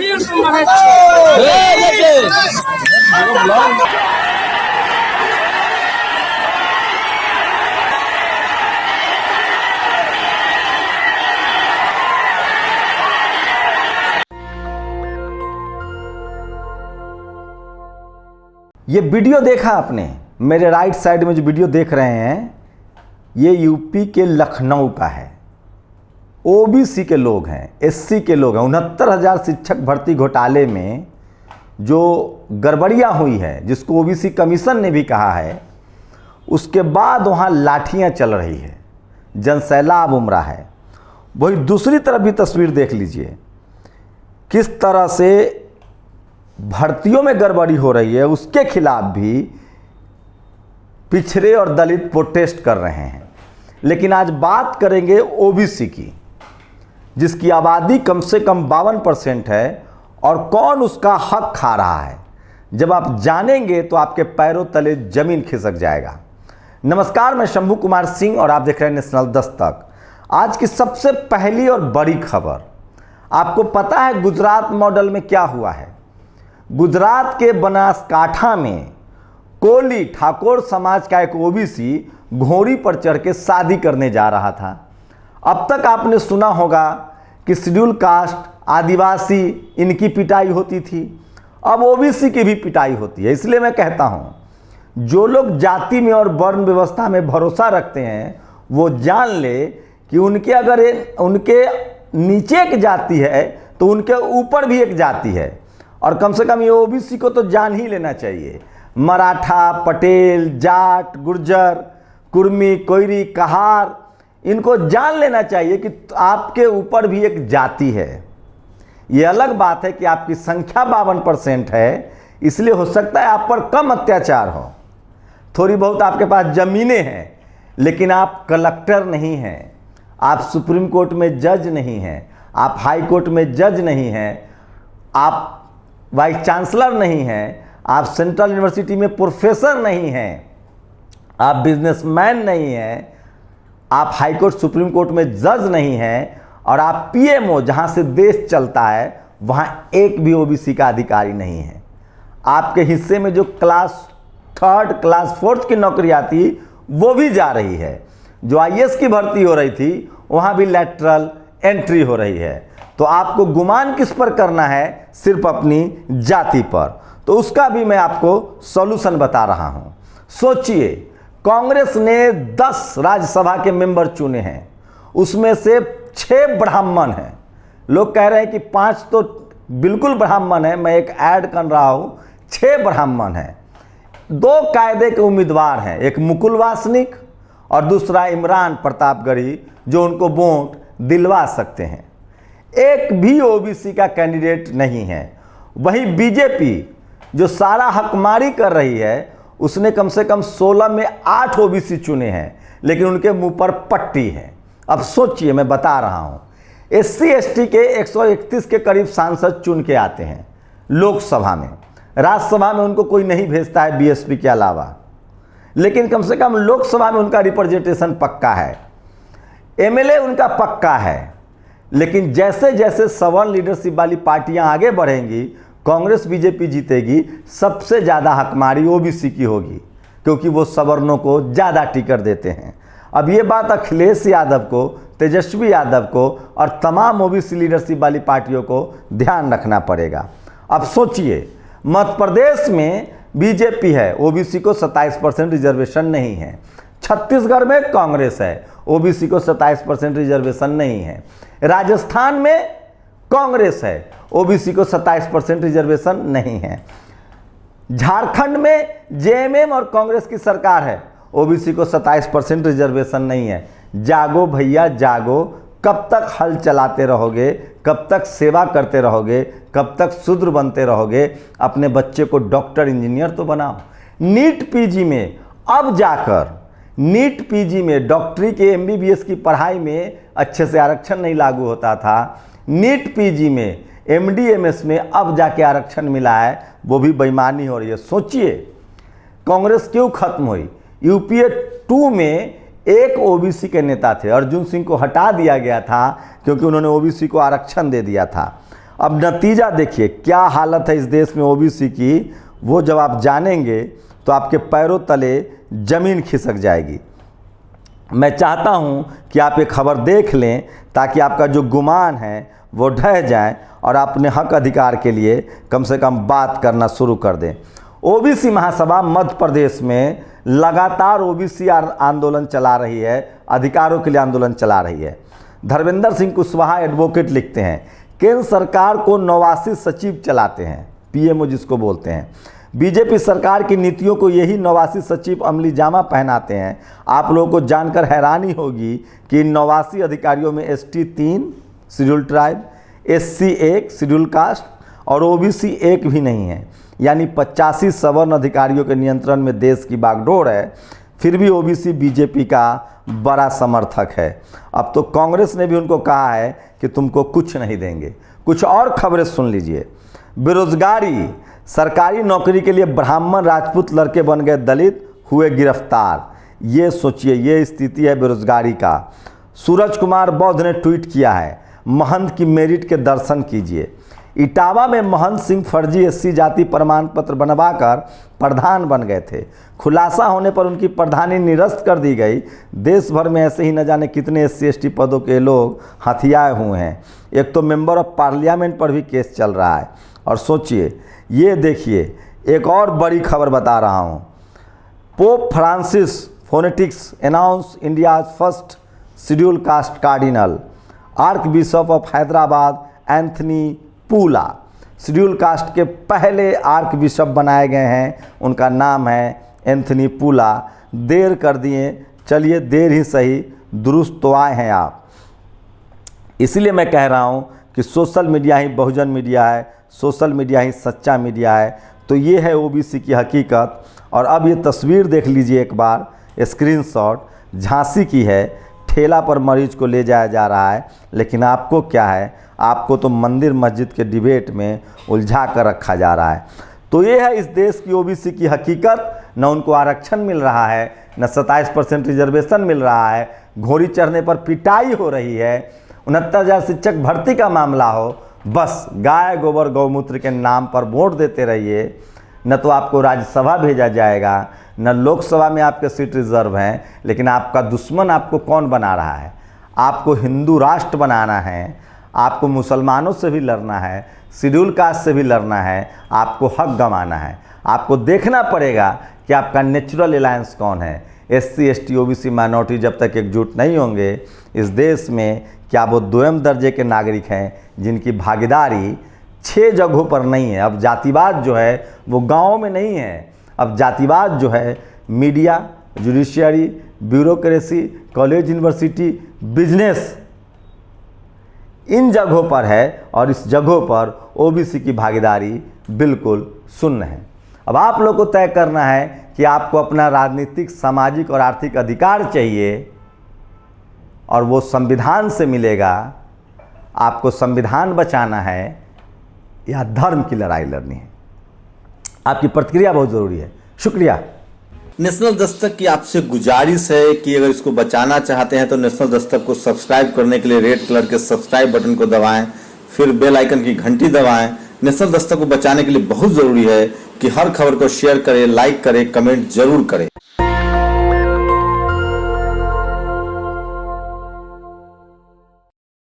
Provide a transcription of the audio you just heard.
ये वीडियो देखा आपने, मेरे राइट साइड में जो वीडियो देख रहे हैं ये यूपी के लखनऊ का है। ओबीसी के लोग हैं, एससी के लोग हैं। 69,000 शिक्षक भर्ती घोटाले में जो गड़बड़ियाँ हुई है, जिसको ओबीसी कमीशन ने भी कहा है, उसके बाद वहाँ लाठियाँ चल रही है, जनसैलाब उमड़ा है। वही दूसरी तरफ भी तस्वीर देख लीजिए, किस तरह से भर्तियों में गड़बड़ी हो रही है, उसके खिलाफ भी पिछड़े और दलित प्रोटेस्ट कर रहे हैं। लेकिन आज बात करेंगे ओबीसी की, जिसकी आबादी कम से कम 52% है, और कौन उसका हक खा रहा है। जब आप जानेंगे तो आपके पैरों तले जमीन खिसक जाएगा। नमस्कार, मैं शंभू कुमार सिंह और आप देख रहे हैं नेशनल दस्तक। आज की सबसे पहली और बड़ी खबर, आपको पता है गुजरात मॉडल में क्या हुआ है? गुजरात के बनासकांठा में कोली ठाकुर समाज का एक ओबीसी घोड़ी पर चढ़ के शादी करने जा रहा था। अब तक आपने सुना होगा कि शेड्यूल कास्ट, आदिवासी, इनकी पिटाई होती थी, अब ओबीसी की भी पिटाई होती है। इसलिए मैं कहता हूं, जो लोग जाति में और वर्ण व्यवस्था में भरोसा रखते हैं वो जान ले कि उनके अगर उनके नीचे एक जाति है तो उनके ऊपर भी एक जाति है। और कम से कम ये ओबीसी को तो जान ही लेना चाहिए। मराठा, पटेल, जाट, गुर्जर, कुर्मी, कोयरी, कहार, इनको जान लेना चाहिए कि आपके ऊपर भी एक जाति है। ये अलग बात है कि आपकी संख्या 52% है, इसलिए हो सकता है आप पर कम अत्याचार हो, थोड़ी बहुत आपके पास जमीनें हैं, लेकिन आप कलेक्टर नहीं हैं, आप सुप्रीम कोर्ट में जज नहीं हैं, आप हाई कोर्ट में जज नहीं हैं, आप वाइस चांसलर नहीं हैं, आप सेंट्रल यूनिवर्सिटी में प्रोफेसर नहीं हैं, आप बिजनेसमैन नहीं हैं, आप हाई कोर्ट सुप्रीम कोर्ट में जज नहीं हैं, और आप पीएमओ, जहां से देश चलता है, वहां एक भी ओबीसी का अधिकारी नहीं है। आपके हिस्से में जो क्लास 3, क्लास 4 की नौकरियां थी वो भी जा रही है। जो आईएएस की भर्ती हो रही थी वहां भी लैटरल एंट्री हो रही है। तो आपको गुमान किस पर करना है? सिर्फ अपनी जाति पर। तो उसका भी मैं आपको सॉल्यूशन बता रहा हूं। सोचिए, कांग्रेस ने 10 राज्यसभा के मेंबर चुने हैं, उसमें से 6 ब्राह्मण हैं। लोग कह रहे हैं कि 5 तो बिल्कुल ब्राह्मण है, मैं एक ऐड कर रहा हूं, 6 ब्राह्मण हैं। 2 कायदे के उम्मीदवार हैं, एक मुकुल वासनिक और दूसरा इमरान प्रतापगढ़ी, जो उनको वोट दिलवा सकते हैं। एक भी ओबीसी का कैंडिडेट नहीं है। वहीं बीजेपी जो सारा हकमारी कर रही है, उसने कम से कम 16 में 8 ओबीसी चुने हैं, लेकिन उनके मुंह पर पट्टी है। अब सोचिए, मैं बता रहा हूं, एससी एसटी के 131 के करीब सांसद चुन के आते हैं लोकसभा में, राज्यसभा में उनको कोई नहीं भेजता है बीएसपी के अलावा, लेकिन कम से कम लोकसभा में उनका रिप्रेजेंटेशन पक्का है, एमएलए उनका पक्का है। लेकिन जैसे जैसे सवर्ण लीडरशिप वाली पार्टियां आगे बढ़ेंगी, कांग्रेस बीजेपी जीतेगी, सबसे ज़्यादा हकमारी ओबीसी की होगी, क्योंकि वो सवर्णों को ज़्यादा टिकट देते हैं। अब ये बात अखिलेश यादव को, तेजस्वी यादव को और तमाम ओबीसी लीडरशिप वाली पार्टियों को ध्यान रखना पड़ेगा। अब सोचिए, मध्य प्रदेश में बीजेपी है, ओबीसी को 27% रिजर्वेशन नहीं है। छत्तीसगढ़ में कांग्रेस है, ओबीसी को 27% रिजर्वेशन नहीं है। राजस्थान में कांग्रेस है, ओबीसी को 27% रिजर्वेशन नहीं है। झारखंड में जेएमएम और कांग्रेस की सरकार है, ओबीसी को 27% रिजर्वेशन नहीं है। जागो भैया जागो, कब तक हल चलाते रहोगे? कब तक सेवा करते रहोगे? कब तक शूद्र बनते रहोगे? अपने बच्चे को डॉक्टर इंजीनियर तो बनाओ। नीट पीजी में, अब जाकर नीट पीजी में डॉक्टरी के एमबीबीएस की पढ़ाई में अच्छे से आरक्षण नहीं लागू होता था। नीट पीजी में, एमडीएमएस में अब जाके आरक्षण मिला है, वो भी बेईमानी हो रही है। सोचिए, कांग्रेस क्यों खत्म हुई? यूपीए 2 में एक ओबीसी के नेता थे, अर्जुन सिंह को हटा दिया गया था क्योंकि उन्होंने ओबीसी को आरक्षण दे दिया था। अब नतीजा देखिए क्या हालत है इस देश में ओबीसी की, वो जब आप जानेंगे तो आपके पैरों तले ज़मीन खिसक जाएगी। मैं चाहता हूं कि आप ये खबर देख लें ताकि आपका जो गुमान है वो ढह जाए और अपने हक अधिकार के लिए कम से कम बात करना शुरू कर दें। ओबीसी महासभा मध्य प्रदेश में लगातार ओबीसी आंदोलन चला रही है, अधिकारों के लिए आंदोलन चला रही है। धर्मेंद्र सिंह कुशवाहा एडवोकेट लिखते हैं, केंद्र सरकार को नवासी सचिव चलाते हैं, पीएमओ जिसको बोलते हैं। बीजेपी सरकार की नीतियों को यही नवासी सचिव अमली जामा पहनाते हैं। आप लोगों को जानकर हैरानी होगी कि इन 89 अधिकारियों में ST 3 schedule tribe, SC 1 schedule caste और ओबीसी 1 भी नहीं है। यानी 85 सवर्ण अधिकारियों के नियंत्रण में देश की बागडोर है, फिर भी ओबीसी बीजेपी का बड़ा समर्थक है। अब तो कांग्रेस ने भी उनको कहा है कि तुमको कुछ नहीं देंगे। कुछ और खबरें सुन लीजिए। बेरोजगारी, सरकारी नौकरी के लिए ब्राह्मण राजपूत लड़के बन गए दलित, हुए गिरफ्तार। ये सोचिए, ये स्थिति है बेरोजगारी का। सूरज कुमार बौद्ध ने ट्वीट किया है, महंत की मेरिट के दर्शन कीजिए। इटावा में महंत सिंह फर्जी एससी जाति प्रमाण पत्र बनवाकर प्रधान बन गए थे। खुलासा होने पर उनकी प्रधानी निरस्त कर दी गई। देश भर में ऐसे ही न जाने कितने एससी एसटी पदों के लोग हथियाए हुए हैं। एक तो मेंबर ऑफ पार्लियामेंट पर भी केस चल रहा है। और सोचिए, ये देखिए एक और बड़ी खबर बता रहा हूँ। Pope Francis phonetics announce India's first schedule caste cardinal. Arc bishop of Hyderabad Anthony पूला शेड्यूल कास्ट के पहले आर्क बिशप बनाए गए हैं। उनका नाम है एंथनी पूला। देर कर दिए, चलिए देर ही सही, दुरुस्त तो आए हैं आप। इसलिए मैं कह रहा हूँ कि सोशल मीडिया ही बहुजन मीडिया है, सोशल मीडिया ही सच्चा मीडिया है। तो ये है ओबीसी की हकीकत। और अब ये तस्वीर देख लीजिए एक बार, स्क्रीनशॉट झांसी की है। ठेला पर मरीज को ले जाया जा रहा है, लेकिन आपको क्या है, आपको तो मंदिर मस्जिद के डिबेट में उलझा कर रखा जा रहा है। तो ये है इस देश की ओबीसी की हकीकत। न उनको आरक्षण मिल रहा है, न 27% रिजर्वेशन मिल रहा है, घोड़ी चढ़ने पर पिटाई हो रही है, 69,000 शिक्षक भर्ती का मामला हो, बस गाय गोबर गौमूत्र के नाम पर वोट देते रहिए। न तो आपको राज्यसभा भेजा जाएगा, न लोकसभा में आपके सीट रिजर्व हैं। लेकिन आपका दुश्मन आपको कौन बना रहा है? आपको हिंदू राष्ट्र बनाना है, आपको मुसलमानों से भी लड़ना है, शेड्यूल कास्ट से भी लड़ना है, आपको हक गंवाना है। आपको देखना पड़ेगा कि आपका नेचुरल अलायंस कौन है। एससी एसटी ओबीसी माइनॉरिटी जब तक एकजुट नहीं होंगे इस देश में, क्या वो दोयम दर्जे के नागरिक हैं जिनकी भागीदारी 6 जगहों पर नहीं है। अब जातिवाद जो है वो गाँव में नहीं है। अब जातिवाद जो है media, judiciary, bureaucracy, college, university, business, इन जगहों पर है। और इस जगहों पर ओबीसी की भागीदारी बिल्कुल शून्य है। अब आप लोग को तय करना है कि आपको अपना राजनीतिक, सामाजिक और आर्थिक अधिकार चाहिए और वो संविधान से मिलेगा। आपको संविधान बचाना है या धर्म की लड़ाई लड़नी है? आपकी प्रतिक्रिया बहुत ज़रूरी है। शुक्रिया। नेशनल दस्तक की आपसे गुजारिश है कि अगर इसको बचाना चाहते हैं तो नेशनल दस्तक को सब्सक्राइब करने के लिए रेड कलर के सब्सक्राइब बटन को दबाएं, फिर बेल आइकन की घंटी दबाएं। नेशनल दस्तक को बचाने के लिए बहुत ज़रूरी है कि हर खबर को शेयर करें, लाइक करें, कमेंट जरूर करें।